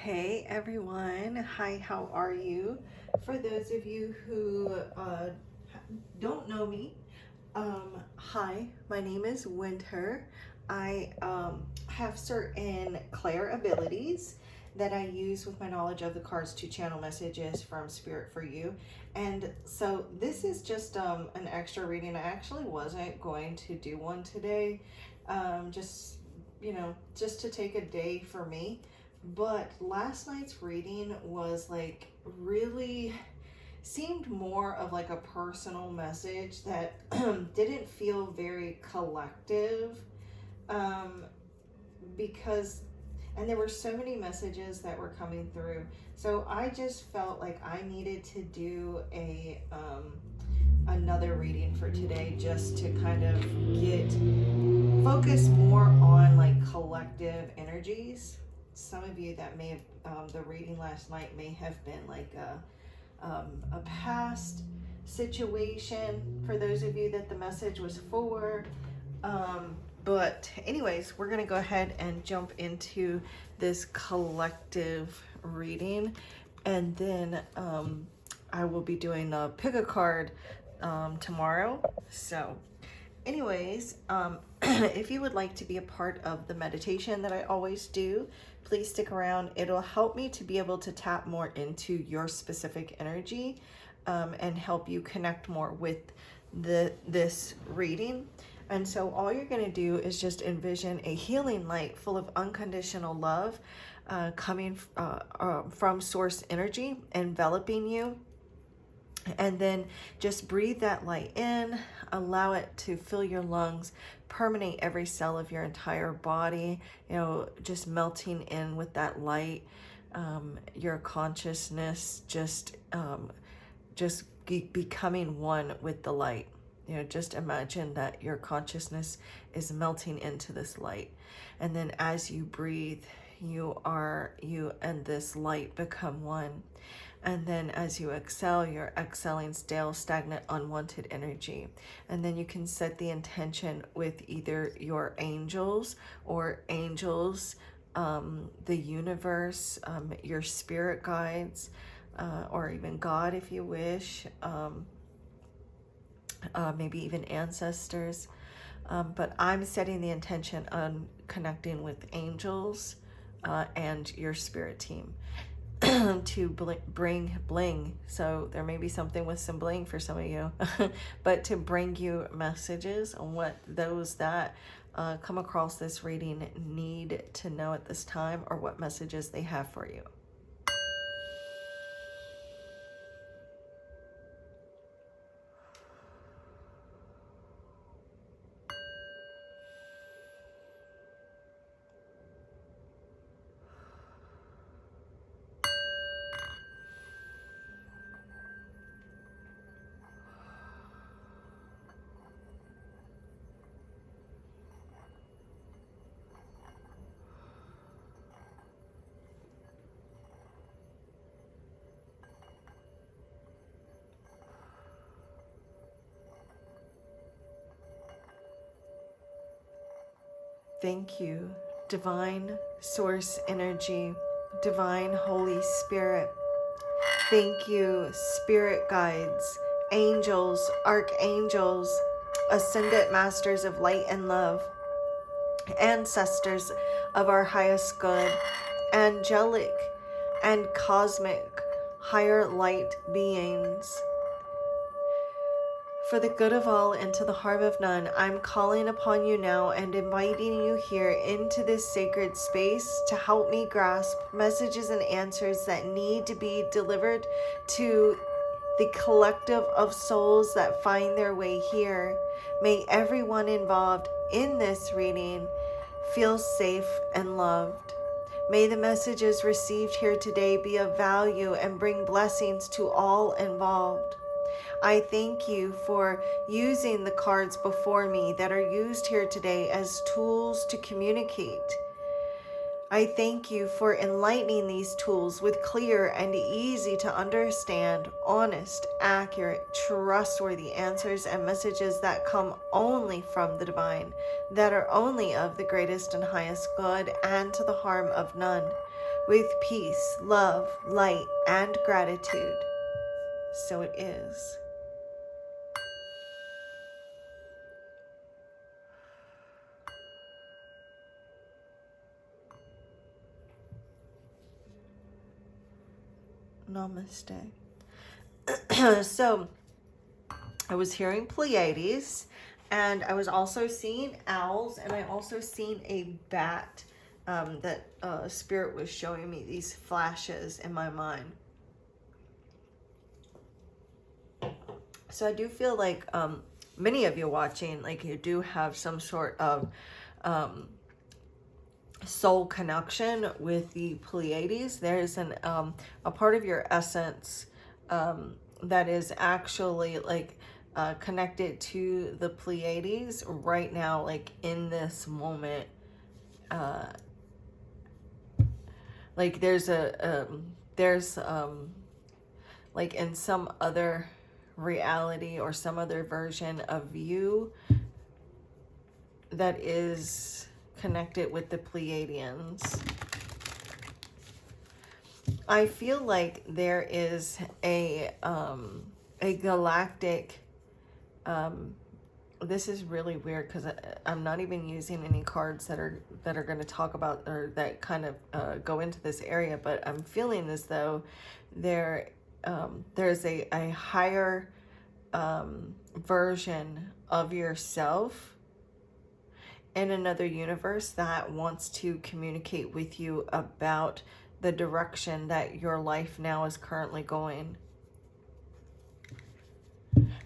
Hey everyone, hi, how are you? For those of you who don't know me, hi, my name is Winter. I have certain clair abilities that I use with my knowledge of the cards to channel messages from Spirit for you. And so this is just an extra reading. I actually wasn't going to do one today, just, just to take a day for me. But last night's reading was like really seemed more of like a personal message that didn't feel very collective, um, because and there were so many messages that were coming through, so I just felt like I needed to do a another reading for today, just to kind of get focus more on like collective energies. Some of you that may have the reading last night may have been like a past situation for those of you that the message was for. But anyways, we're gonna go ahead and jump into this collective reading, and then I will be doing a pick a card tomorrow. So anyways, if you would like to be a part of the meditation that I always do, please stick around. It'll help me to be able to tap more into your specific energy, and help you connect more with this reading. And so all you're going to do is just envision a healing light full of unconditional love, coming from source energy, enveloping you. And then just breathe that light in, allow it to fill your lungs, permeate every cell of your entire body, just melting in with that light. Your consciousness just becoming one with the light. Just imagine that your consciousness is melting into this light. And then as you breathe, you and this light become one. And then as you exhale, you're exhaling stale, stagnant, unwanted energy. And then you can set the intention with either your angels, the universe, your spirit guides, or even God if you wish, maybe even ancestors. But I'm setting the intention on connecting with angels and your spirit team to bring bling. So there may be something with some bling for some of you, but to bring you messages on what those that come across this reading need to know at this time, or what messages they have for you. Thank you, divine source energy, divine Holy Spirit. Thank you, spirit guides, angels, archangels, ascendant masters of light and love, ancestors of our highest good, angelic and cosmic higher light beings. For the good of all and to the harm of none, I'm calling upon you now and inviting you here into this sacred space to help me grasp messages and answers that need to be delivered to the collective of souls that find their way here. May everyone involved in this reading feel safe and loved. May the messages received here today be of value and bring blessings to all involved. I thank you for using the cards before me that are used here today as tools to communicate. I thank you for enlightening these tools with clear and easy to understand, honest, accurate, trustworthy answers and messages that come only from the divine, that are only of the greatest and highest good and to the harm of none. with peace, love, light, and gratitude. So it is. Namaste. So I was hearing Pleiades, and I was also seeing owls, and I also seen a bat. That Spirit was showing me these flashes in my mind. So I do feel like many of you watching, like you do have some sort of soul connection with the Pleiades. There's a part of your essence that is actually like connected to the Pleiades right now, like in this moment. Like there's like in some other reality or some other version of you that is connected with the Pleiadians. I feel like there is a galactic, this is really weird because I'm not even using any cards that are going to talk about or that kind of go into this area, but I'm feeling as though there's a higher version of yourself in another universe that wants to communicate with you about the direction that your life now is currently going.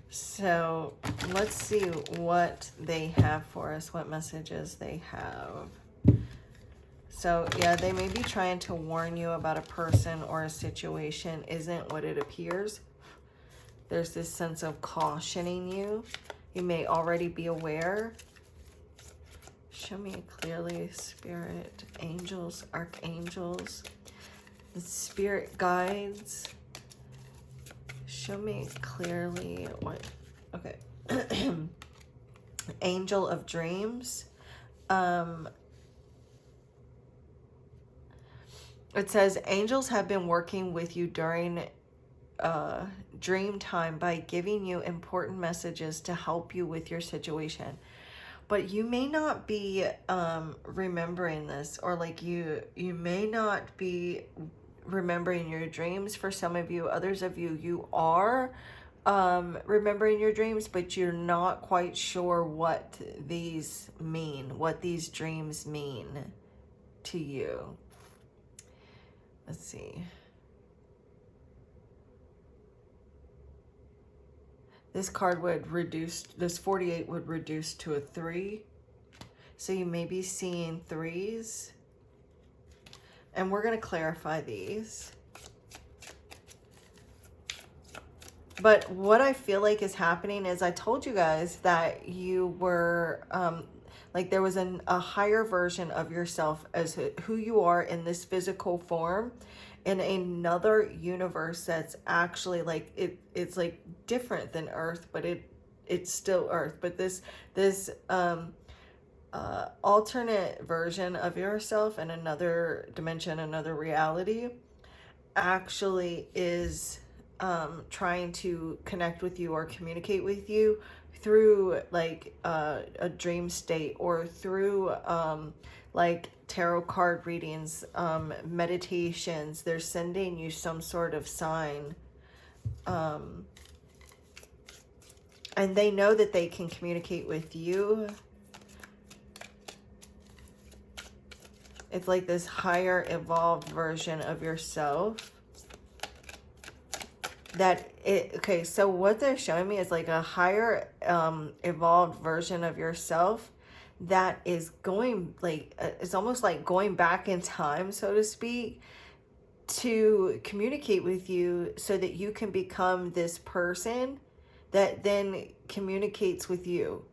So let's see what they have for us, what messages they have. So yeah, they may be trying to warn you about a person or a situation isn't what it appears. There's this sense of cautioning you. You may already be aware. Show me clearly, Spirit, angels, archangels, the Spirit guides. Show me clearly what, okay. Angel of dreams. It says, angels have been working with you during dream time by giving you important messages to help you with your situation. But you may not be remembering this, or like you may not be remembering your dreams. For some of you, others of you, you are remembering your dreams, but you're not quite sure what these mean, what these dreams mean to you. Let's see. This card would reduce, this 48 would reduce to a 3. So you may be seeing 3s. And we're going to clarify these. But what I feel like is happening is I told you guys that you were, like there was a higher version of yourself as who you are in this physical form in another universe that's actually like, it's like different than Earth, but it's still Earth. But this alternate version of yourself in another dimension, another reality, actually is trying to connect with you or communicate with you through like a dream state, or through like tarot card readings, meditations. They're sending you some sort of sign, and they know that they can communicate with you. It's like this higher evolved version of yourself that okay, so what they're showing me is like a higher evolved version of yourself that is going like, it's almost like going back in time, so to speak, to communicate with you so that you can become this person that then communicates with you.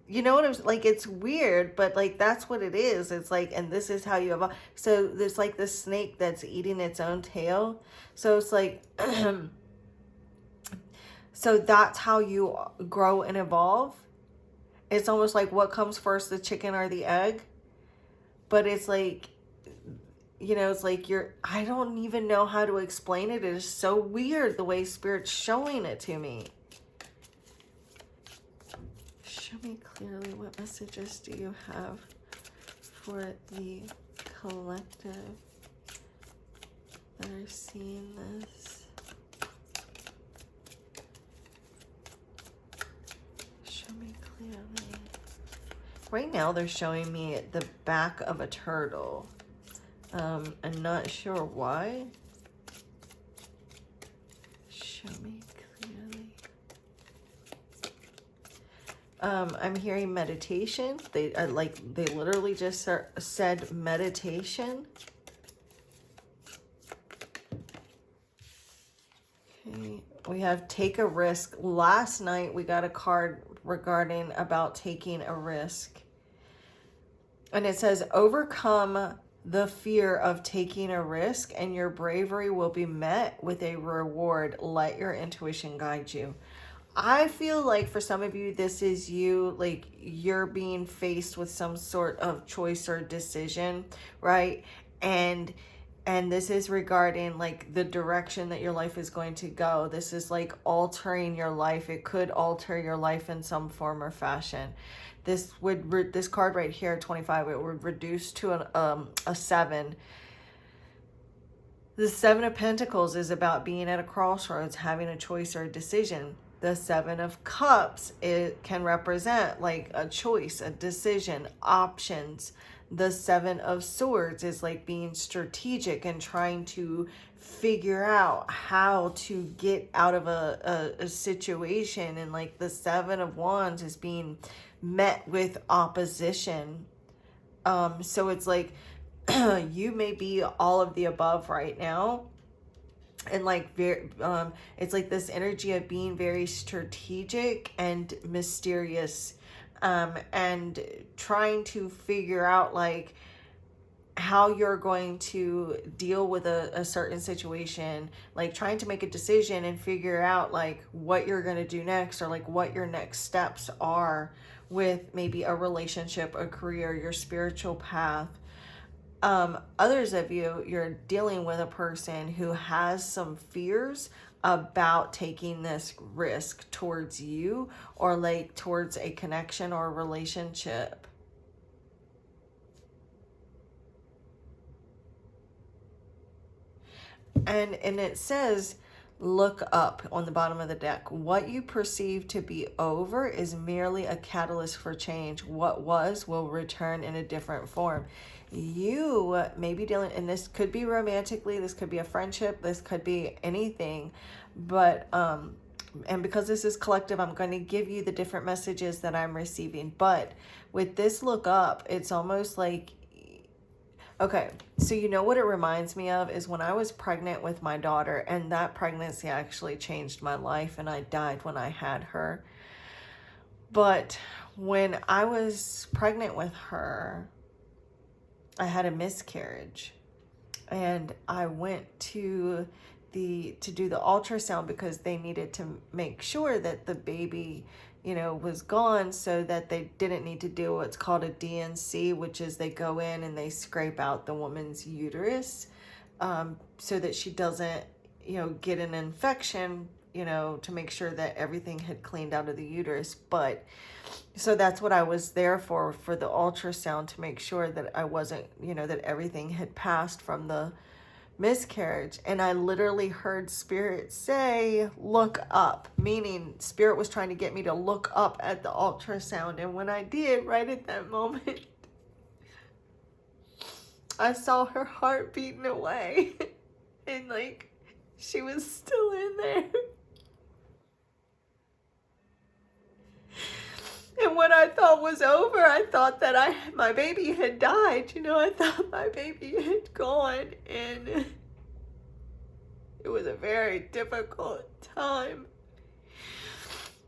You know what I'm like? It's weird, but like that's what it is. It's like, and this is how you evolve. So there's like this snake that's eating its own tail. So it's like, so that's how you grow and evolve. It's almost like what comes first, the chicken or the egg? But it's like you know, it's like I don't even know how to explain it. It is so weird the way Spirit's showing it to me. Show me clearly, what messages do you have for the collective that are seeing this? Show me clearly. Right now they're showing me the back of a turtle. I'm not sure why. Show me clearly. I'm hearing meditation. They literally just said meditation. Okay, we have take a risk. Last night we got a card regarding about taking a risk. And it says, overcome the fear of taking a risk and your bravery will be met with a reward. Let your intuition guide you. I feel like for some of you, this is you, like you're being faced with some sort of choice or decision, right? And this is regarding like the direction that your life is going to go. This is like altering your life. It could alter your life in some form or fashion. This card right here, 25, it would reduce to a 7. The 7 of Pentacles is about being at a crossroads, having a choice or a decision. The 7 of Cups, it can represent like a choice, a decision, options. The 7 of Swords is like being strategic and trying to figure out how to get out of a situation. And like the 7 of Wands is being met with opposition. So it's like you may be all of the above right now. And like it's like this energy of being very strategic and mysterious, and trying to figure out like how you're going to deal with a certain situation, like trying to make a decision and figure out like what you're going to do next, or like what your next steps are with maybe a relationship, a career, your spiritual path. Others of you, you're dealing with a person who has some fears about taking this risk towards you, or like towards a connection or a relationship. And it says, look up on the bottom of the deck. What you perceive to be over is merely a catalyst for change. What was will return in a different form. You may be dealing, and this could be romantically, this could be a friendship, this could be anything, but and because this is collective, I'm going to give you the different messages that I'm receiving. But with this look up, it's almost like, okay, so you know what it reminds me of is when I was pregnant with my daughter, and that pregnancy actually changed my life, and I died when I had her. But when I was pregnant with her, I had a miscarriage, and I went to do the ultrasound because they needed to make sure that the baby, you know, was gone, so that they didn't need to do what's called a D&C, which is they go in and they scrape out the woman's uterus, so that she doesn't, you know, get an infection, you know, to make sure that everything had cleaned out of the uterus. But so that's what I was there for the ultrasound, to make sure that I wasn't, you know, that everything had passed from the miscarriage. And I literally heard Spirit say, look up, meaning Spirit was trying to get me to look up at the ultrasound. And when I did, right at that moment, I saw her heart beating away and like she was still in there. And what I thought was over, I thought that my baby had died. You know, I thought my baby had gone, and it was a very difficult time.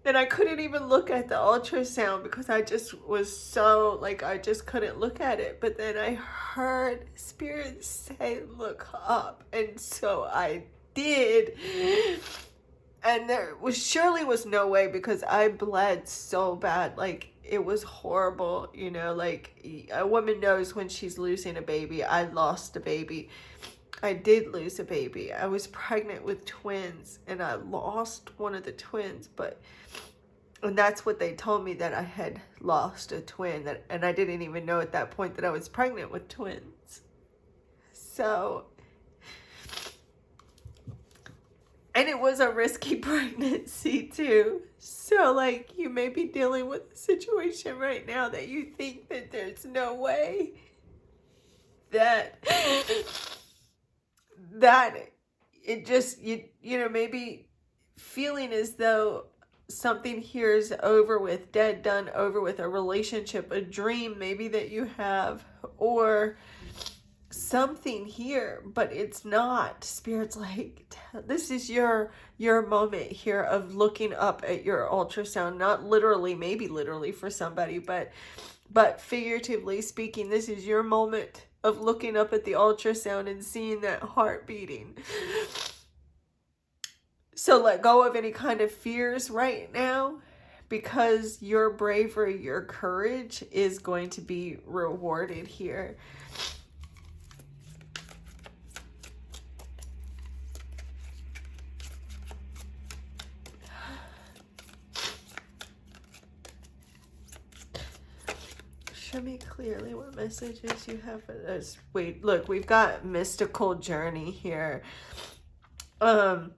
And I couldn't even look at the ultrasound because I just was so, like, I just couldn't look at it. But then I heard Spirit say, look up. And so I did. And there surely was no way, because I bled so bad. Like, it was horrible, you know, like a woman knows when she's losing a baby. I lost a baby. I did lose a baby. I was pregnant with twins and I lost one of the twins, and that's what they told me, that I had lost a twin, and I didn't even know at that point that I was pregnant with twins. So, and it was a risky pregnancy too. So like, you may be dealing with a situation right now that you think that there's no way that it just, you know, maybe feeling as though something here is over with, dead, done, over with, a relationship, a dream maybe that you have, or something here, but it's not. Spirit's like, this is your moment here of looking up at your ultrasound, not literally, maybe literally for somebody, but figuratively speaking, this is your moment of looking up at the ultrasound and seeing that heart beating. So let go of any kind of fears right now, because your bravery, your courage is going to be rewarded here. Show me clearly what messages you have for us. Wait, look, we've got mystical journey here. And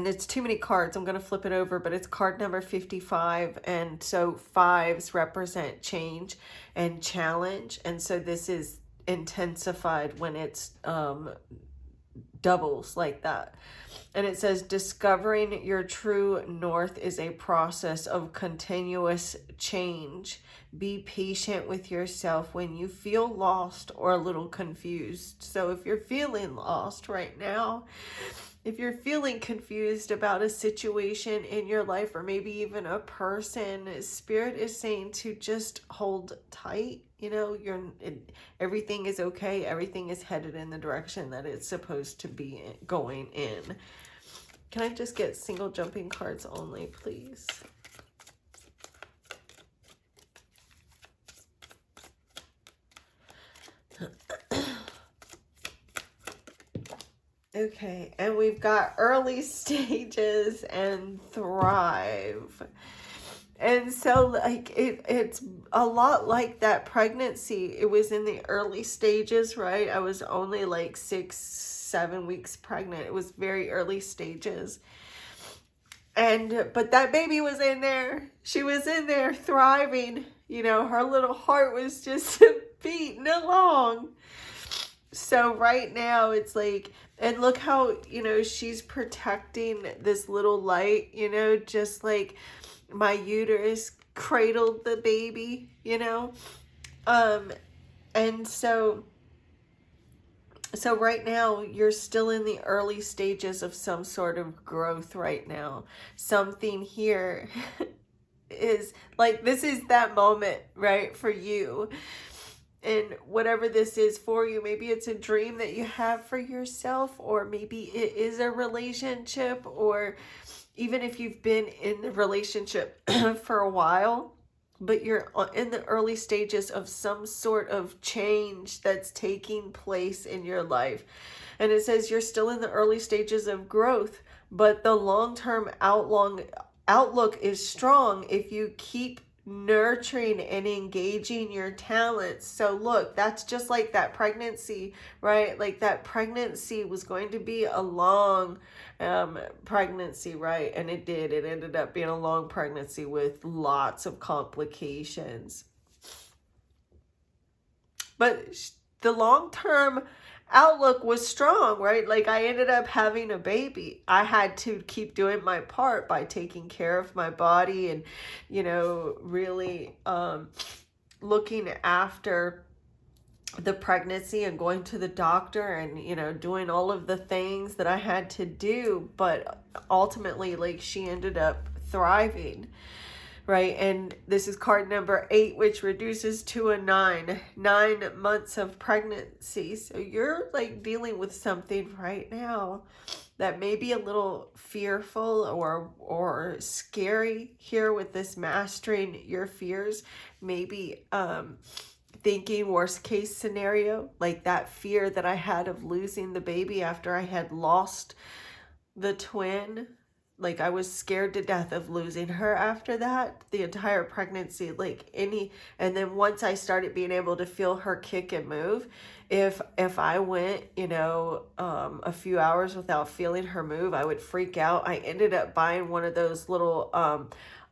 it's too many cards. I'm going to flip it over, but it's card number 55. And so fives represent change and challenge. And so this is intensified when it's doubles like that. And it says, discovering your true north is a process of continuous change. Be patient with yourself when you feel lost or a little confused. So if you're feeling lost right now, if you're feeling confused about a situation in your life, or maybe even a person, Spirit is saying to just hold tight. You know, everything is okay. Everything is headed in the direction that it's supposed to be going in. Can I just get single jumping cards only, please? Okay, and we've got early stages and thrive. And so like it's a lot like that pregnancy. It was in the early stages, right? I was only like 6-7 weeks pregnant. It was very early stages. But that baby was in there. She was in there thriving. You know, her little heart was just beating along. So right now it's like, and look how, you know, she's protecting this little light, you know, just like my uterus cradled the baby, you know. And so right now you're still in the early stages of some sort of growth right now. Something here is like, this is that moment, right, for you. And whatever this is for you, maybe it's a dream that you have for yourself, or maybe it is a relationship, or even if you've been in the relationship for a while, but you're in the early stages of some sort of change that's taking place in your life. And it says you're still in the early stages of growth, but the long-term outlook is strong if you keep nurturing and engaging your talents. So look, that's just like that pregnancy, right? Like that pregnancy was going to be a long pregnancy, right? And it ended up being a long pregnancy with lots of complications. But the long-term outlook was strong, right? Like I ended up having a baby. I had to keep doing my part by taking care of my body and, you know, really looking after the pregnancy and going to the doctor and, you know, doing all of the things that I had to do. But ultimately, like, she ended up thriving, right? And this is card number 8, which reduces to a 9. 9 months of pregnancy. So you're like dealing with something right now that may be a little fearful or scary here with this mastering your fears. Maybe thinking worst case scenario, like that fear that I had of losing the baby after I had lost the twin. Like I was scared to death of losing her after that, the entire pregnancy, and then once I started being able to feel her kick and move, if I went, a few hours without feeling her move, I would freak out. I ended up buying one of those little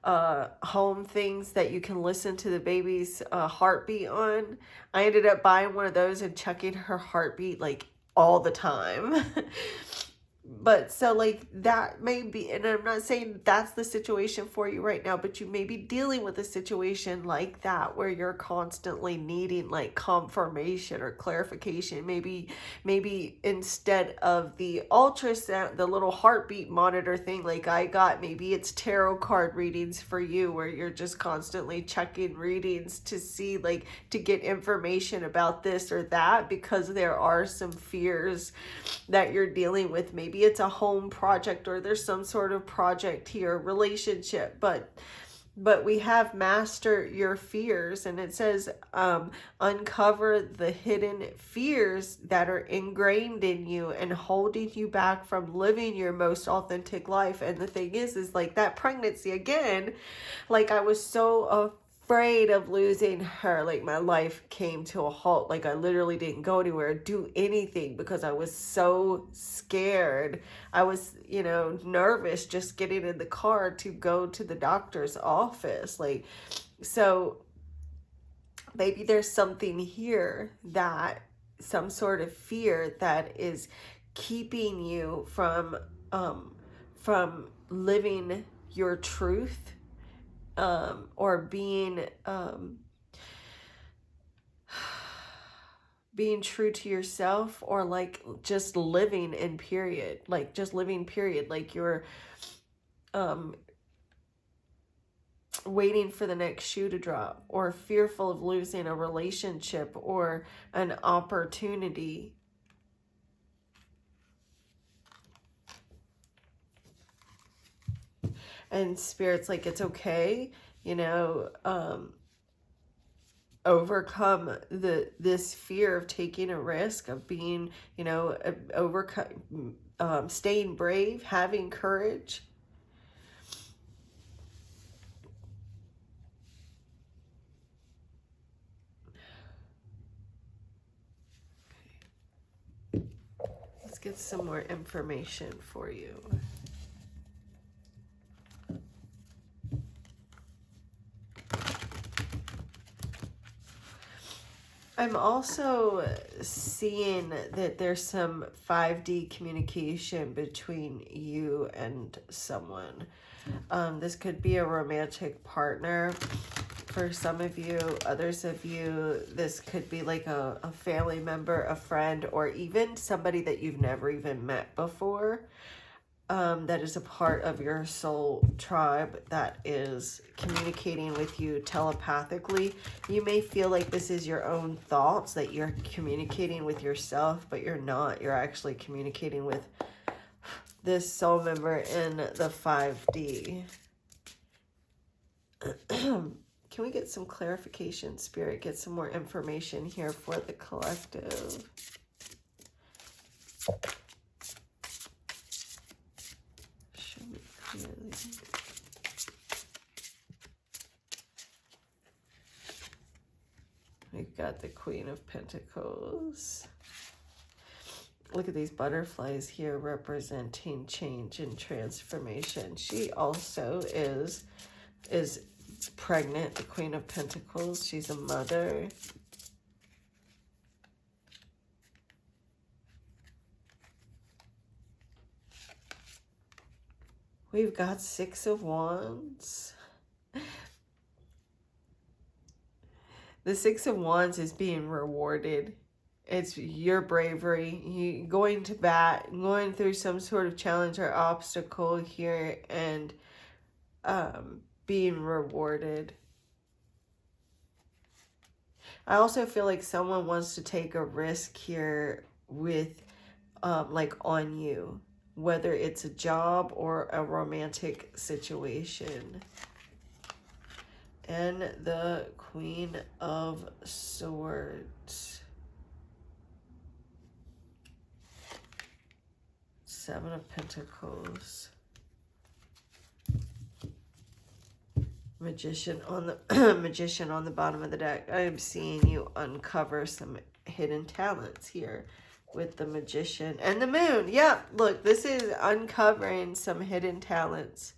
home things that you can listen to the baby's heartbeat on. I ended up buying one of those and checking her heartbeat like all the time. But so like that may be, and I'm not saying that's the situation for you right now, but you may be dealing with a situation like that where you're constantly needing like confirmation or clarification. Maybe instead of the ultrasound, the little heartbeat monitor thing like I got, maybe it's tarot card readings for you where you're just constantly checking readings to see, like, to get information about this or that, because there are some fears that you're dealing with. Maybe it's a home project or there's some sort of project here, relationship, but we have master your fears, and it says uncover the hidden fears that are ingrained in you and holding you back from living your most authentic life. And the thing is like that pregnancy again, like I was so afraid of losing her. Like my life came to a halt. Like I literally didn't go anywhere, do anything, because I was so scared. I was, nervous just getting in the car to go to the doctor's office. Like, so maybe there's something here, that some sort of fear that is keeping you from living your truth, or being true to yourself, or like just living in period, like just living period, like you're waiting for the next shoe to drop, or fearful of losing a relationship or an opportunity. And Spirit's like, it's okay, overcome this fear of taking a risk, of being, overcome, staying brave, having courage. Let's get some more information for you. I'm also seeing that there's some 5D communication between you and someone. This could be a romantic partner for some of you. Others of you, this could be like a family member, a friend, or even somebody that you've never even met before. That is a part of your soul tribe that is communicating with you telepathically. You may feel like this is your own thoughts, that you're communicating with yourself, but you're not. You're actually communicating with this soul member in the 5D. Can we get some clarification, Spirit? Get some more information here for the collective. Clearly. We've got the Queen of Pentacles. Look at these butterflies here representing change and transformation. She also is pregnant, the Queen of Pentacles. She's a mother. We've got 6 of Wands. The 6 of Wands is being rewarded. It's your bravery, you going to bat, going through some sort of challenge or obstacle here, and being rewarded. I also feel like someone wants to take a risk here with, like on you, whether it's a job or a romantic situation. And the Queen of Swords. Seven of Pentacles. Magician on the Magician on the bottom of the deck. I am seeing you uncover some hidden talents here with the Magician and the Moon. Yeah, look, this is uncovering some hidden talents.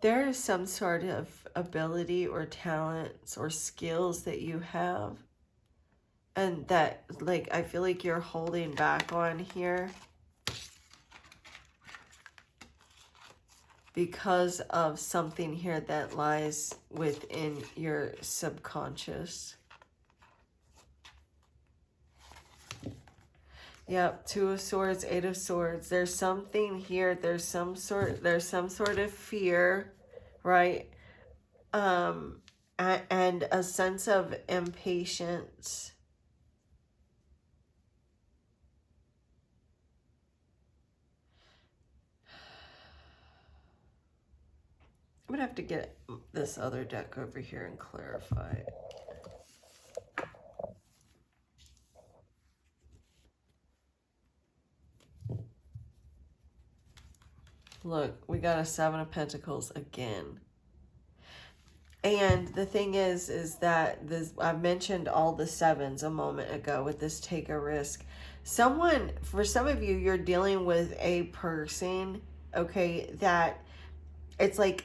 There is some sort of ability or talents or skills that you have, and that, like, I feel like you're holding back on here because of something here that lies within your subconscious. Yep, Two of Swords, Eight of Swords. There's something here. There's some sort of fear, right? And a sense of impatience. I'm gonna have to get this other deck over here and clarify it. Look, we got a Seven of Pentacles again. And the thing is that this, I mentioned all the sevens a moment ago with this take a risk. Someone, for some of you, you're dealing with a person, okay, that it's like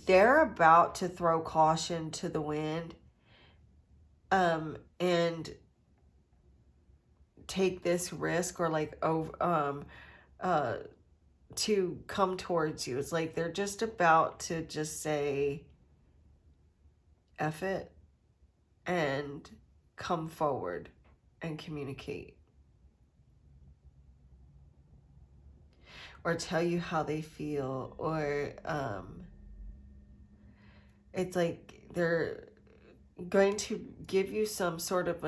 they're about to throw caution to the wind, and take this risk, or like to come towards you. It's like they're just about to just say F it and come forward and communicate, or tell you how they feel, or it's like they're going to give you some sort of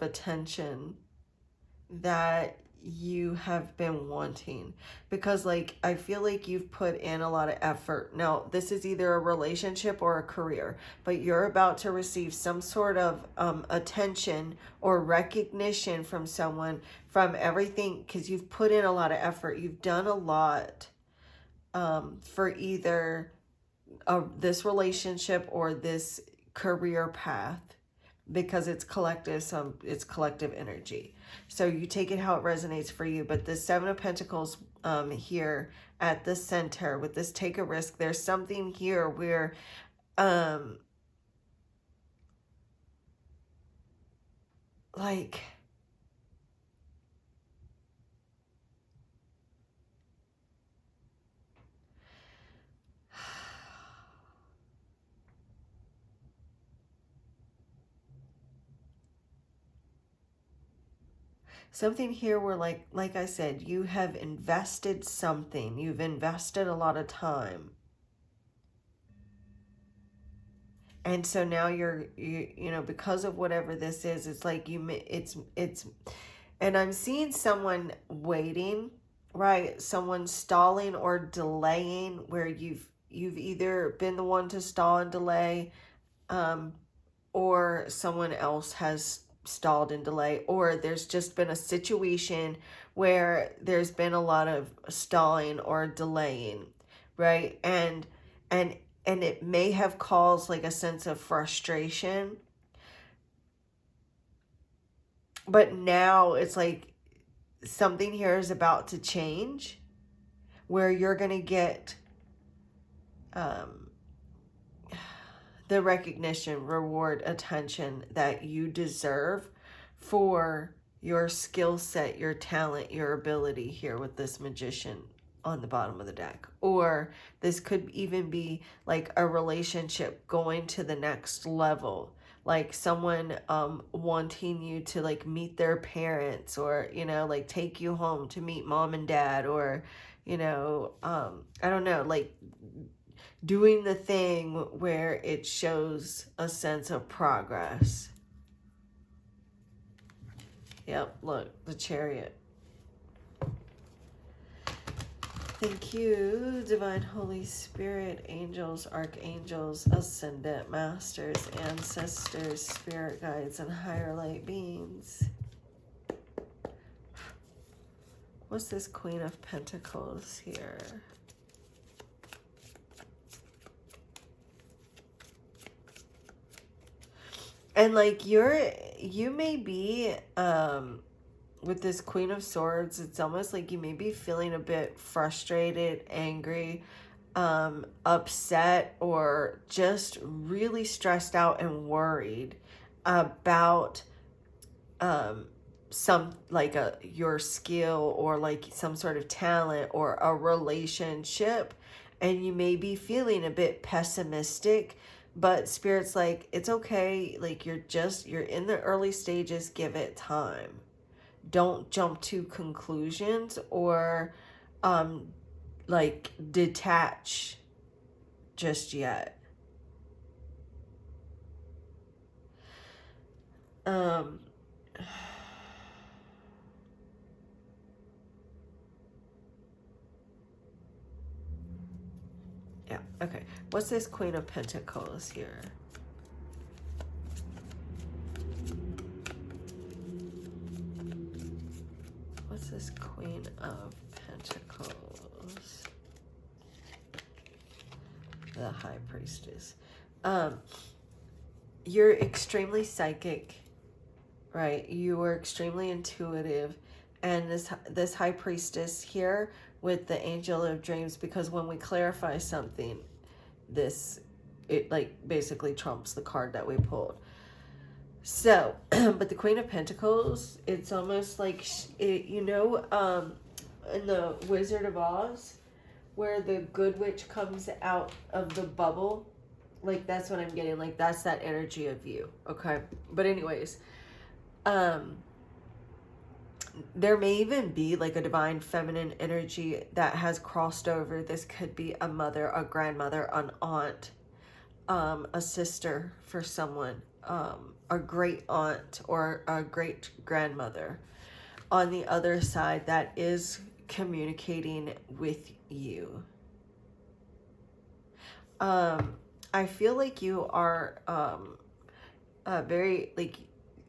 attention that you have been wanting, because like I feel like you've put in a lot of effort. Now this is either a relationship or a career, but you're about to receive some sort of attention or recognition from someone, from everything, because you've put in a lot of effort. You've done a lot for either this relationship or this career path, because it's collective, it's collective energy. So you take it how it resonates for you. But the Seven of Pentacles here at the center with this take a risk, there's something here where like something here where, like I said, you have invested something. You've invested a lot of time. And so now you know, because of whatever this is, it's like it's, and I'm seeing someone waiting, right? Someone stalling or delaying, where you've either been the one to stall and delay, or someone else has stalled and delay, or there's just been a situation where there's been a lot of stalling or delaying, right? And it may have caused like a sense of frustration, but now it's like something here is about to change, where you're going to get the recognition, reward, attention that you deserve for your skill set, your talent, your ability here with this Magician on the bottom of the deck. Or this could even be like a relationship going to the next level, like someone wanting you to like meet their parents, or like take you home to meet mom and dad, or I don't know, like doing the thing where it shows a sense of progress. Yep, look, the Chariot. Thank you, Divine Holy Spirit, angels, archangels, ascendant masters, ancestors, spirit guides, and higher light beings. What's this Queen of Pentacles here? And like you may be with this Queen of Swords, it's almost like you may be feeling a bit frustrated, angry, upset, or just really stressed out and worried about some like your skill, or like some sort of talent, or a relationship, and you may be feeling a bit pessimistic. But Spirit's like, it's okay, like you're in the early stages, give it time. Don't jump to conclusions, or like detach just yet. Yeah, okay. What's this Queen of Pentacles here? What's this Queen of Pentacles? The High Priestess. You're extremely psychic, right? You are extremely intuitive. And this High Priestess here with the Angel of Dreams, because when we clarify something, it like basically trumps the card that we pulled. So, but the Queen of Pentacles, it's almost like, in the Wizard of Oz, where the good witch comes out of the bubble, like that's what I'm getting, like that's that energy of you, okay? But anyways, there may even be like a divine feminine energy that has crossed over. This could be a mother, a grandmother, an aunt, a sister for someone, a great aunt, or a great grandmother on the other side that is communicating with you. I feel like you are very, like,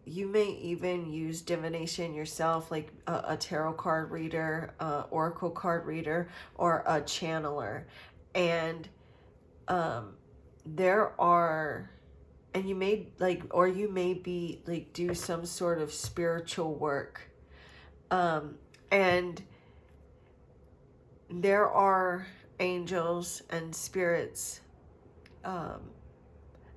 you may even use divination yourself, like a tarot card reader, oracle card reader, or a channeler. And and you may you may be like do some sort of spiritual work. And there are angels and spirits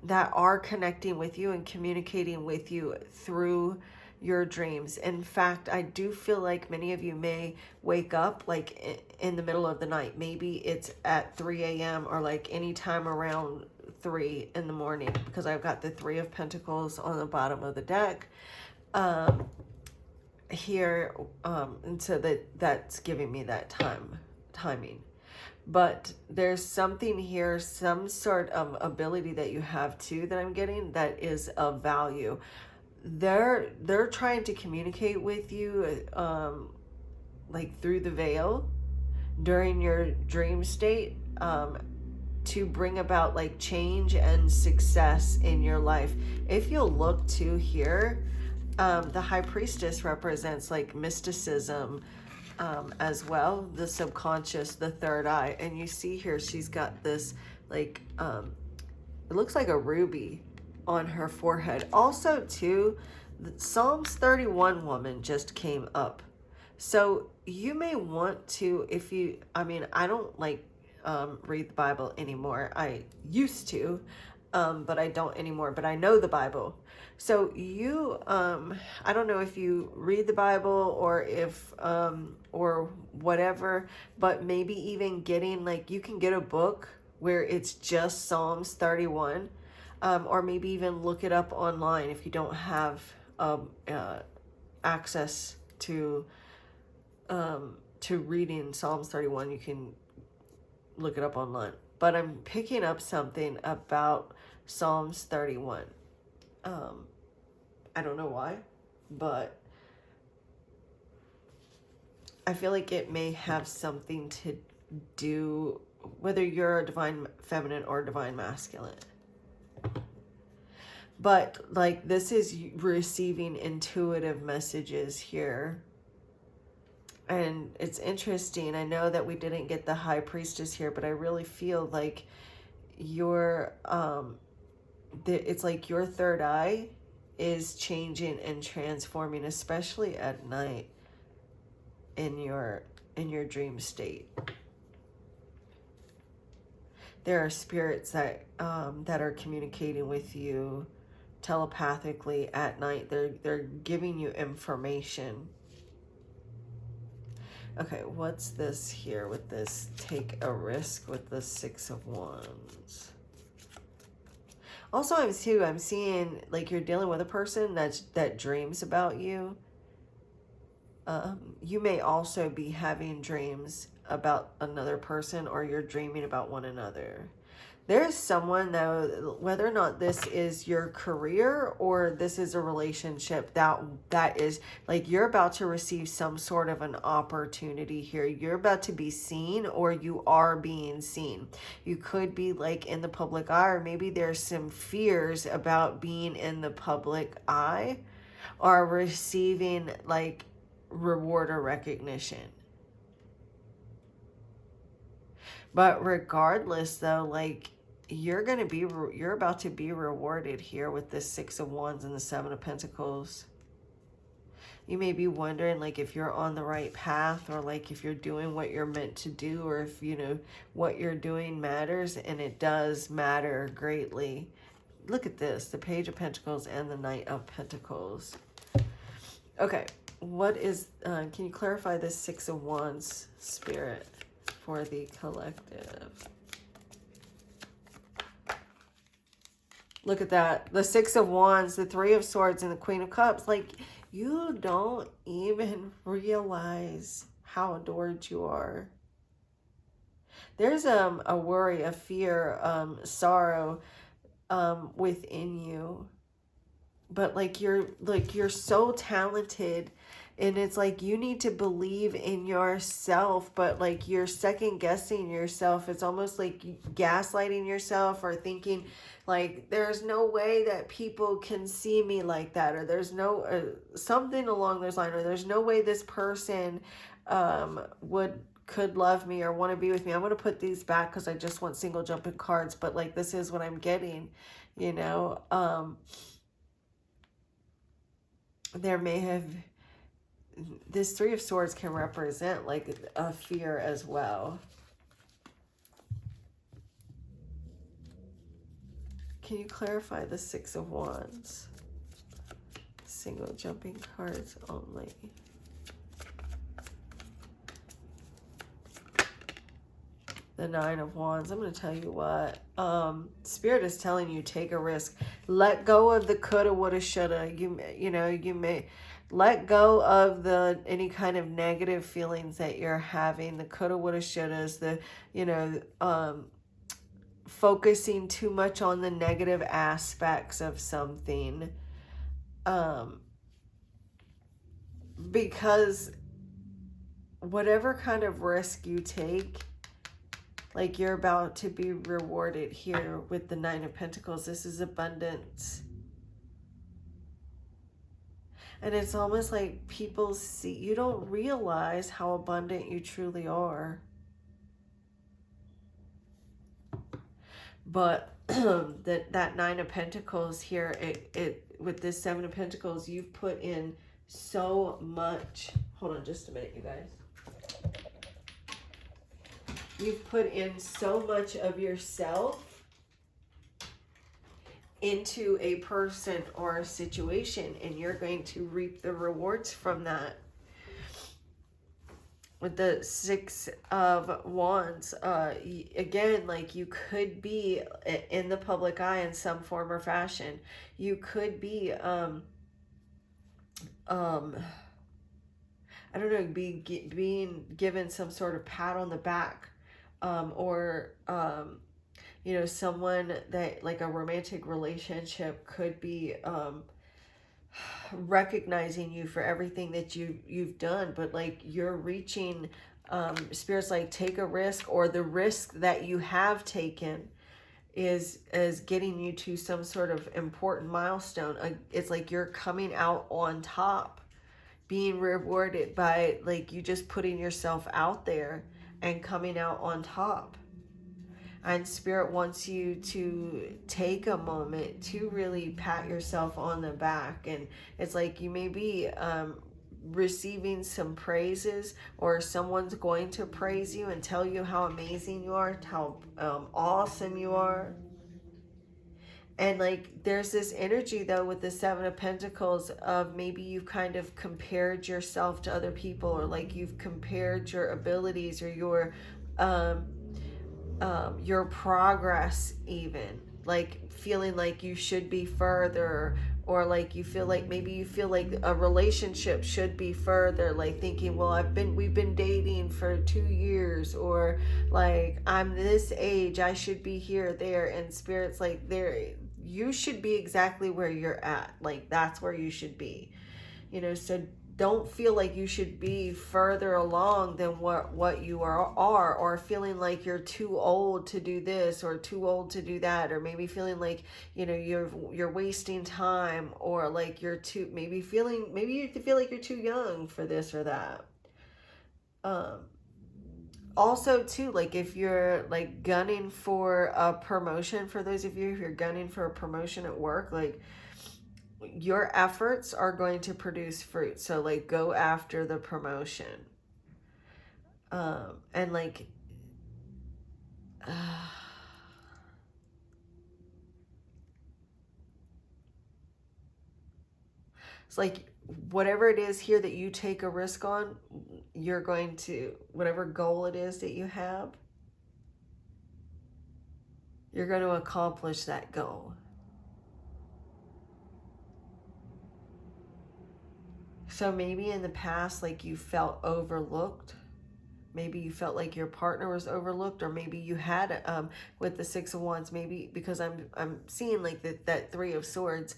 that are connecting with you and communicating with you through your dreams. In fact, I do feel like many of you may wake up like in the middle of the night. Maybe it's at 3 a.m. or like anytime around 3 in the morning, because I've got the Three of Pentacles on the bottom of the deck here. And so that's giving me that timing. But there's something here, some sort of ability that you have too that I'm getting that is of value. They're trying to communicate with you like through the veil during your dream state, to bring about like change and success in your life. If you'll look to here, the High Priestess represents like mysticism, as well, the subconscious, the third eye. And you see here she's got this like it looks like a ruby on her forehead. Also too, the Psalms 31 woman just came up. So you may want to, if you, I mean, I don't like read the Bible anymore. I used to, but I don't anymore, but I know the Bible. So you, I don't know if you read the Bible or if, or whatever, but maybe even getting, like, you can get a book where it's just Psalms 31, or maybe even look it up online if you don't have, access to reading Psalms 31. You can look it up online. But I'm picking up something about Psalms 31. I don't know why, but I feel like it may have something to do, whether you're a divine feminine or divine masculine. But like, this is receiving intuitive messages here. And it's interesting. I know that we didn't get the high priestess here, but I really feel like your, it's like your third eye is changing and transforming, especially at night in your dream state. There are spirits that are communicating with you telepathically at night. They're giving you information. Okay, what's this here with this take a risk with the Six of Wands? Also, I'm seeing like you're dealing with a person that dreams about you. You may also be having dreams about another person, or you're dreaming about one another. There's someone, though, whether or not this is your career or this is a relationship, that is like you're about to receive some sort of an opportunity here. You're about to be seen, or you are being seen. You could be like in the public eye, or maybe there's some fears about being in the public eye or receiving like reward or recognition. But regardless, though, like, you're about to be rewarded here with this Six of Wands and the Seven of Pentacles. You may be wondering, like, if you're on the right path, or like if you're doing what you're meant to do, or if, you know, what you're doing matters, and it does matter greatly. Look at this, the Page of Pentacles and the Knight of Pentacles. Okay, what is, can you clarify this Six of Wands, Spirit, for the collective? Look at that. The Six of Wands, the Three of Swords, and the Queen of Cups. Like, you don't even realize how adored you are. There's a worry, a fear, sorrow within you. But like you're so talented, and it's like you need to believe in yourself, but like you're second guessing yourself. It's almost like gaslighting yourself, or thinking like there's no way that people can see me like that, or there's no something along those lines, or there's no way this person could love me or want to be with me. I'm going to put these back because I just want single jumping cards, but like this is what I'm getting, you know. There may have, this Three of Swords can represent like a fear as well. Can you clarify the Six of Wands? Single jumping cards only. The Nine of Wands. I'm going to tell you what. Spirit is telling you, take a risk. Let go of the coulda, woulda, shoulda. You know, you may let go of any kind of negative feelings that you're having. The coulda, woulda, shouldas. The, you know, focusing too much on the negative aspects of something. Because whatever kind of risk you take, like you're about to be rewarded here with the Nine of Pentacles. This is abundance. And it's almost like people see, you don't realize how abundant you truly are. But that Nine of Pentacles here, with this Seven of Pentacles, you've put in so much. Hold on just a minute, you guys. You've put in so much of yourself into a person or a situation, and you're going to reap the rewards from that. With the Six of Wands, again, like you could be in the public eye in some form or fashion. You could be I don't know, being given some sort of pat on the back, or you know, someone that, like, a romantic relationship could be recognizing you for everything that you've done, but like you're reaching, spirits like take a risk, or the risk that you have taken is getting you to some sort of important milestone. It's like you're coming out on top, being rewarded by, like, you just putting yourself out there and coming out on top. And Spirit wants you to take a moment to really pat yourself on the back. And it's like you may be receiving some praises, or someone's going to praise you and tell you how amazing you are, how awesome you are. And like there's this energy though with the Seven of Pentacles of maybe you've kind of compared yourself to other people, or like you've compared your abilities or your progress, even like feeling like you should be further, or like you feel like maybe you feel like a relationship should be further, like thinking, well, we've been dating for 2 years, or like I'm this age, I should be here, there. And Spirit's like, there, you should be exactly where you're at, like that's where you should be, you know. So don't feel like you should be further along than what you are, or feeling like you're too old to do this or too old to do that, or maybe feeling like, you know, you're wasting time, or like you're too, maybe you feel like you're too young for this or that. Also too, like if you're like gunning for a promotion, for those of you, if you're gunning for a promotion at work, like your efforts are going to produce fruit. So like go after the promotion. And like it's like whatever it is here that you take a risk on, you're going to, whatever goal it is that you have, you're going to accomplish that goal. So maybe in the past, like you felt overlooked. Maybe you felt like your partner was overlooked, or maybe you had with the Six of Wands, maybe because I'm seeing like that Three of Swords.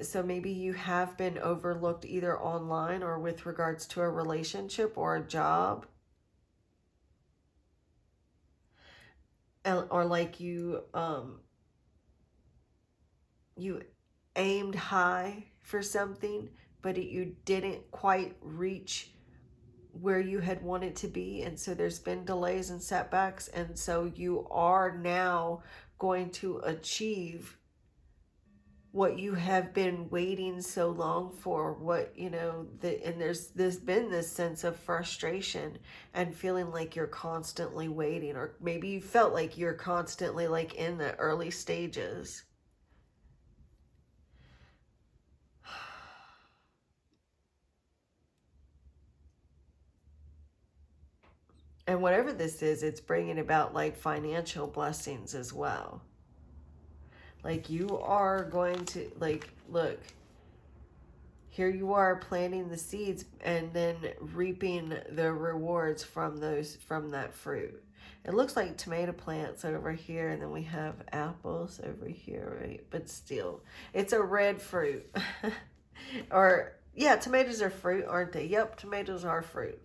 So maybe you have been overlooked either online or with regards to a relationship or a job. Or like you aimed high for something, but you didn't quite reach where you had wanted to be, and so there's been delays and setbacks, and so you are now going to achieve what you have been waiting so long for, what, you know, and there's been this sense of frustration and feeling like you're constantly waiting, or maybe you felt like you're constantly like in the early stages. And whatever this is, it's bringing about like financial blessings as well. Like you are going to, like, look, here you are planting the seeds and then reaping the rewards from that fruit. It looks like tomato plants over here, and then we have apples over here, right? But still, it's a red fruit. Or, yeah, tomatoes are fruit, aren't they? Yep, tomatoes are fruit.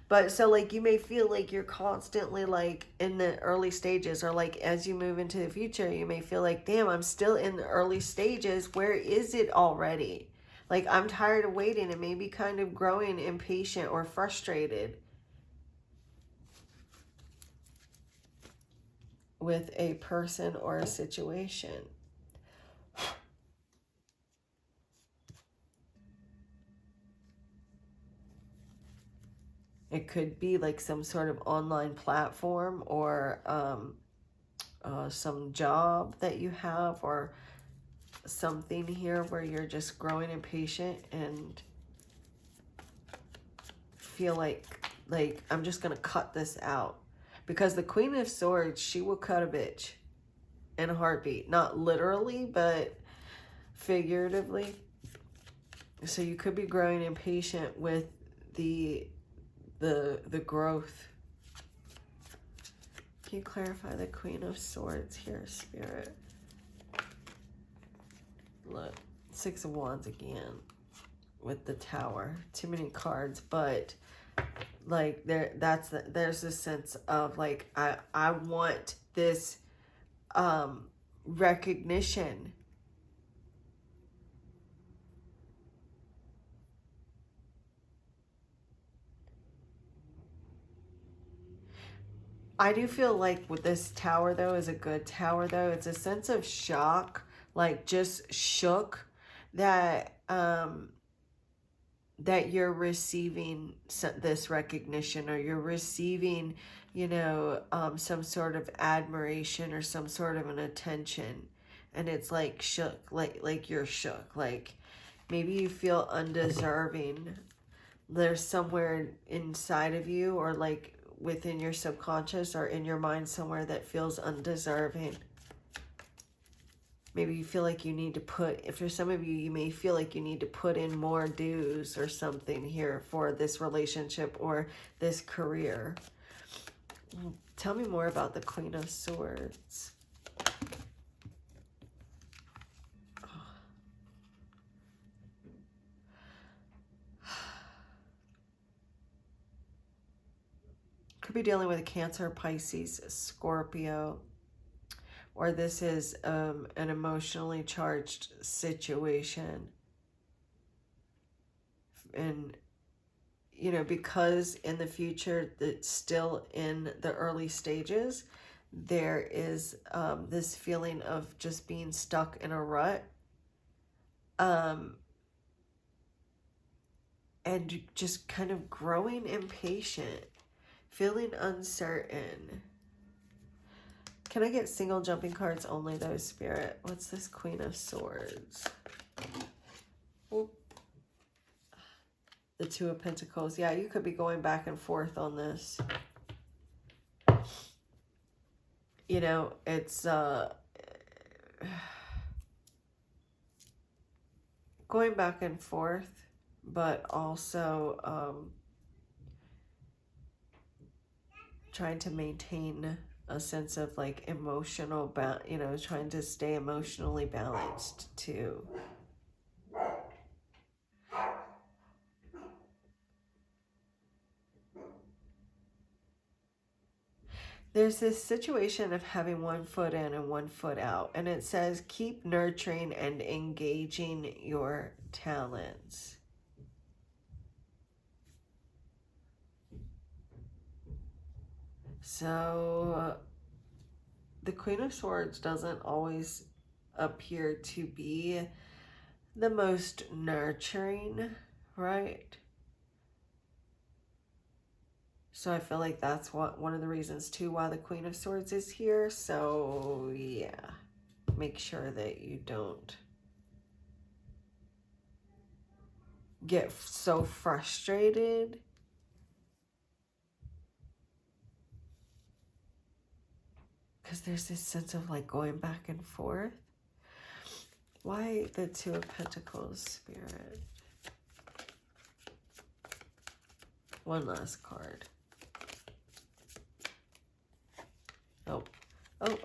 But so like you may feel like you're constantly like in the early stages, or like as you move into the future, you may feel like, damn, I'm still in the early stages. Where is it already? Like I'm tired of waiting, and maybe kind of growing impatient or frustrated with a person or a situation. It could be like some sort of online platform, or some job that you have, or something here where you're just growing impatient and feel like I'm just gonna cut this out. Because the Queen of Swords, she will cut a bitch in a heartbeat. Not literally, but figuratively. So you could be growing impatient with the growth. Can you clarify the Queen of Swords here, Spirit? Look, Six of Wands again with the Tower. Too many cards, but like there's a sense of like I want this recognition. I do feel like with this Tower though is a good Tower though. It's a sense of shock, like just shook that that you're receiving this recognition, or you're receiving, you know, some sort of admiration or some sort of an attention, and it's like shook, like you're shook, like maybe you feel undeserving. There's somewhere inside of you, or like within your subconscious or in your mind somewhere, that feels undeserving. Maybe you feel like you need to put, if for some of you, you may feel like you need to put in more dues or something here for this relationship or this career. Tell me more about the Queen of Swords. Could be dealing with a Cancer, Pisces, Scorpio. Or this is an emotionally charged situation. And, you know, because in the future, it's still in the early stages, there is this feeling of just being stuck in a rut. And just kind of growing impatient, feeling uncertain. Can I get single jumping cards only though, Spirit? What's this Queen of Swords? Oop. The Two of Pentacles. Yeah, you could be going back and forth on this. You know, it's going back and forth, but also trying to maintain a sense of like emotional, you know, trying to stay emotionally balanced too. There's this situation of having one foot in and one foot out, and it says keep nurturing and engaging your talents. So the Queen of Swords doesn't always appear to be the most nurturing, right? So I feel like that's one of the reasons too why the Queen of Swords is here. So yeah, make sure that you don't get so frustrated because there's this sense of like going back and forth. Why the Two of Pentacles, Spirit? One last card. Oh,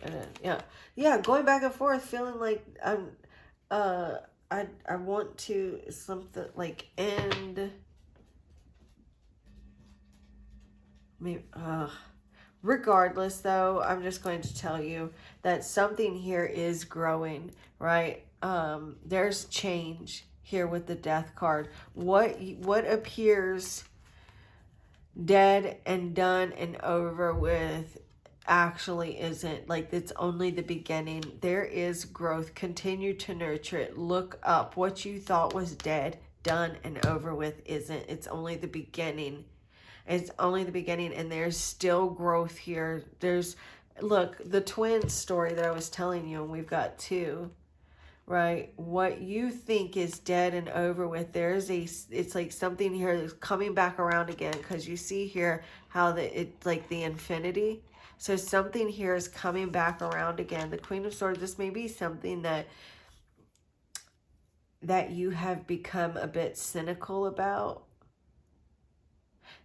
and then, yeah, going back and forth, feeling like I want to something like end. Maybe, regardless, though, I'm just going to tell you that something here is growing, right? There's change here with the Death card. What appears dead and done and over with actually isn't. Like, it's only the beginning. There is growth. Continue to nurture it. Look up. What you thought was dead, done, and over with isn't. It's only the beginning. It's only the beginning, and there's still growth here. There's look, the twin story that I was telling you, and we've got two, right? What you think is dead and over with, it's like something here that's coming back around again, because you see here how it's like the infinity. So something here is coming back around again. The Queen of Swords, this may be something that you have become a bit cynical about.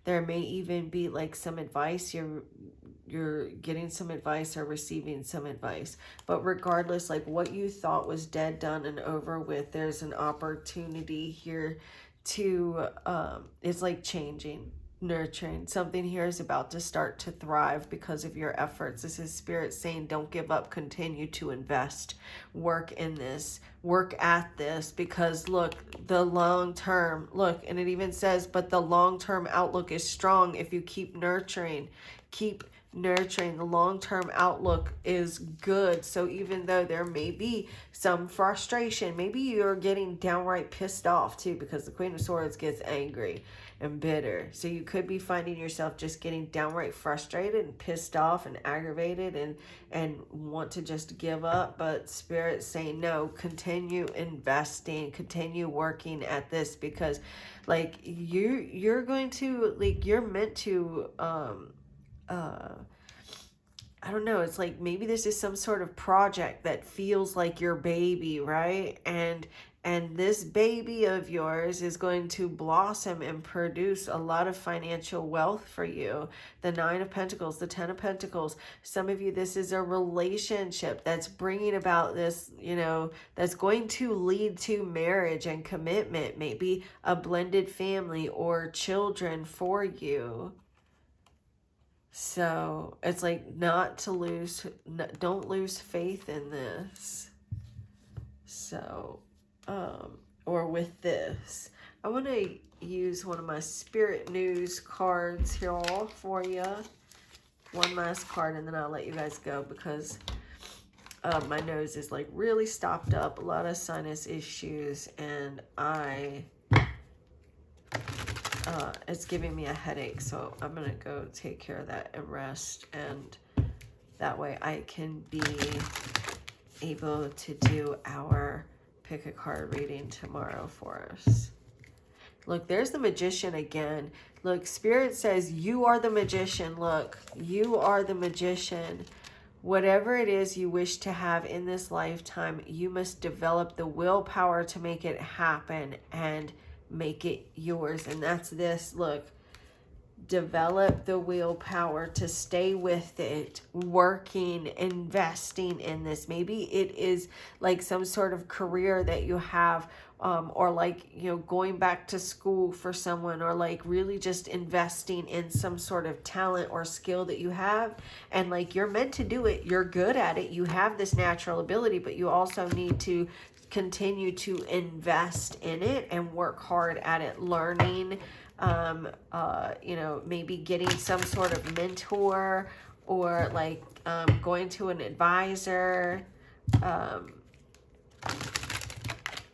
There may even be like some advice, you're getting some advice or receiving some advice. But regardless, like what you thought was dead, done, and over with, there's an opportunity here to, it's like changing, nurturing. Something here is about to start to thrive because of your efforts. This is Spirit saying, don't give up, continue to invest, work in this, work at this, because look, the long term, look, and it even says, but the long-term outlook is strong if you keep nurturing, the long-term outlook is good. So even though there may be some frustration, maybe you're getting downright pissed off too, because the Queen of Swords gets angry and bitter. So you could be finding yourself just getting downright frustrated and pissed off and aggravated and want to just give up. But Spirit's saying, no, continue investing, continue working at this, because like you're going to, like, you're meant to, I don't know, it's like maybe this is some sort of project that feels like your baby, right? And this baby of yours is going to blossom and produce a lot of financial wealth for you. The Nine of Pentacles, the Ten of Pentacles. Some of you, this is a relationship that's bringing about this, you know, that's going to lead to marriage and commitment, maybe a blended family or children for you. So it's like not to lose, don't lose faith in this. So, or with this, I want to use one of my Spirit News cards here all for you. One last card, and then I'll let you guys go, because my nose is like really stopped up, a lot of sinus issues, and it's giving me a headache, so I'm gonna go take care of that and rest, and that way I can be able to do our pick a card reading tomorrow for us. Look, there's the Magician again. Look, Spirit says you are the magician. Look, you are the magician. Whatever it is you wish to have in this lifetime, you must develop the willpower to make it happen and make it yours. And that's this. Look, develop the willpower to stay with it, working, investing in this. Maybe it is like some sort of career that you have, or like, you know, going back to school for someone, or like really just investing in some sort of talent or skill that you have. And like, you're meant to do it. You're good at it. You have this natural ability, but you also need to continue to invest in it and work hard at it, learning, you know, maybe getting some sort of mentor, or like going to an advisor,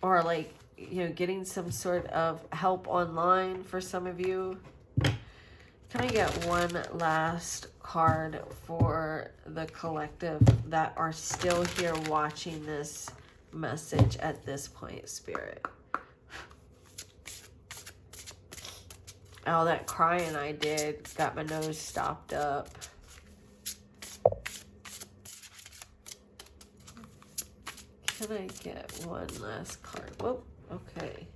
or like, you know, getting some sort of help online for some of you. Can I get one last card for the collective that are still here watching this message at this point, Spirit? All that crying I did got my nose stopped up. Can I get one last card? Whoa, okay.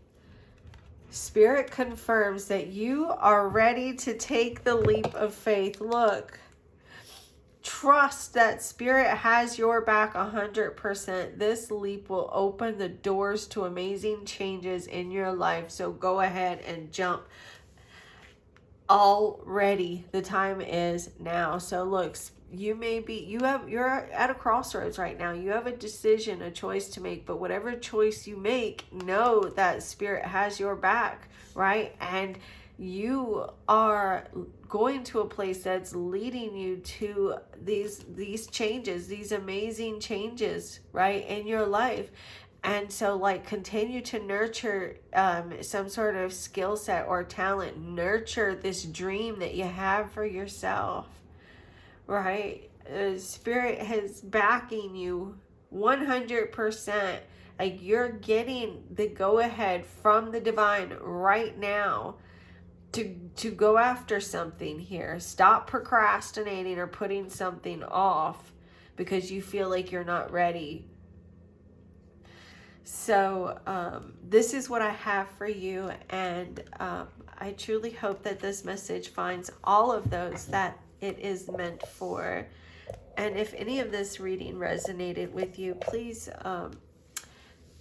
Spirit confirms that you are ready to take the leap of faith. Look, trust that Spirit has your back 100%. This leap will open the doors to amazing changes in your life. So go ahead and jump. Already the time is now. So look, you're at a crossroads right now. You have a decision, a choice to make, but whatever choice you make, know that Spirit has your back, right? And you are going to a place that's leading you to these changes, these amazing changes, right, in your life. And so, like, continue to nurture some sort of skill set or talent. Nurture this dream that you have for yourself, right? Spirit is backing you 100%. Like, you're getting the go-ahead from the divine right now to go after something here. Stop procrastinating or putting something off because you feel like you're not ready. So this is what I have for you, and I truly hope that this message finds all of those that it is meant for. And if any of this reading resonated with you, please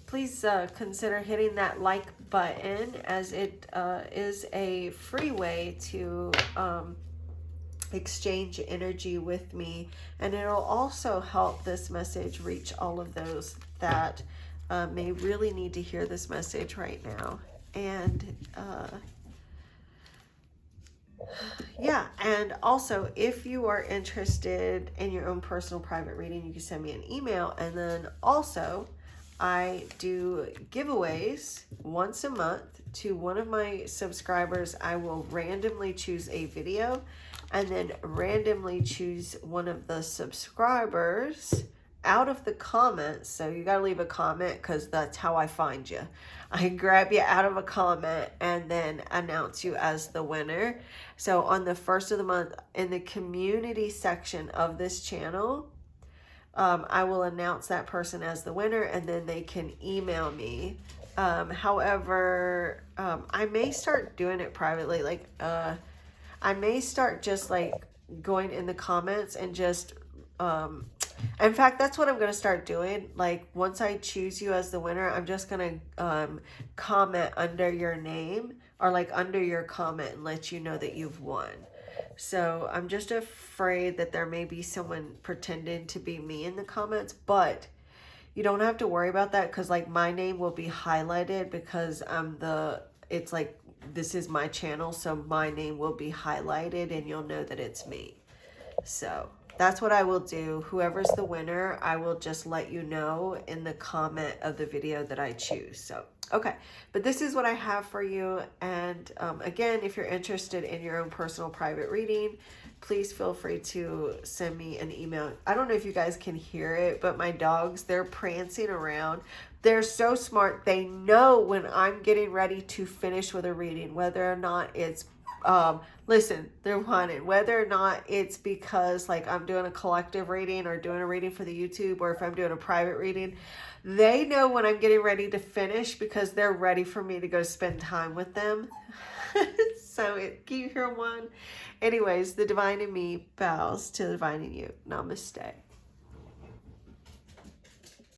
consider hitting that like button, as it is a free way to exchange energy with me, and it'll also help this message reach all of those that may really need to hear this message right now. And yeah, and also, if you are interested in your own personal private reading, you can send me an email. And then also, I do giveaways once a month to one of my subscribers. I will randomly choose a video and then randomly choose one of the subscribers out of the comments. So you got to leave a comment, because that's how I find you. I grab you out of a comment and then announce you as the winner. So on the first of the month, in the community section of this channel, I will announce that person as the winner, and then they can email me. However, I may start doing it privately. Like, I may start just like going in the comments and just, in fact, that's what I'm going to start doing. Like, once I choose you as the winner, I'm just going to comment under your name, or like under your comment, and let you know that you've won. So I'm just afraid that there may be someone pretending to be me in the comments, but you don't have to worry about that, because like my name will be highlighted, because it's like, this is my channel, so my name will be highlighted and you'll know that it's me. So that's what I will do. Whoever's the winner, I will just let you know in the comment of the video that I choose. So, okay. But this is what I have for you. And again, if you're interested in your own personal private reading, please feel free to send me an email. I don't know if you guys can hear it, but my dogs, they're prancing around. They're so smart. They know when I'm getting ready to finish with a reading, whether or not it's listen, they're wanted, whether or not it's because like I'm doing a collective reading or doing a reading for the YouTube, or if I'm doing a private reading, they know when I'm getting ready to finish, because they're ready for me to go spend time with them. So can you hear one? Anyways, the divine in me bows to the divine in you. Namaste.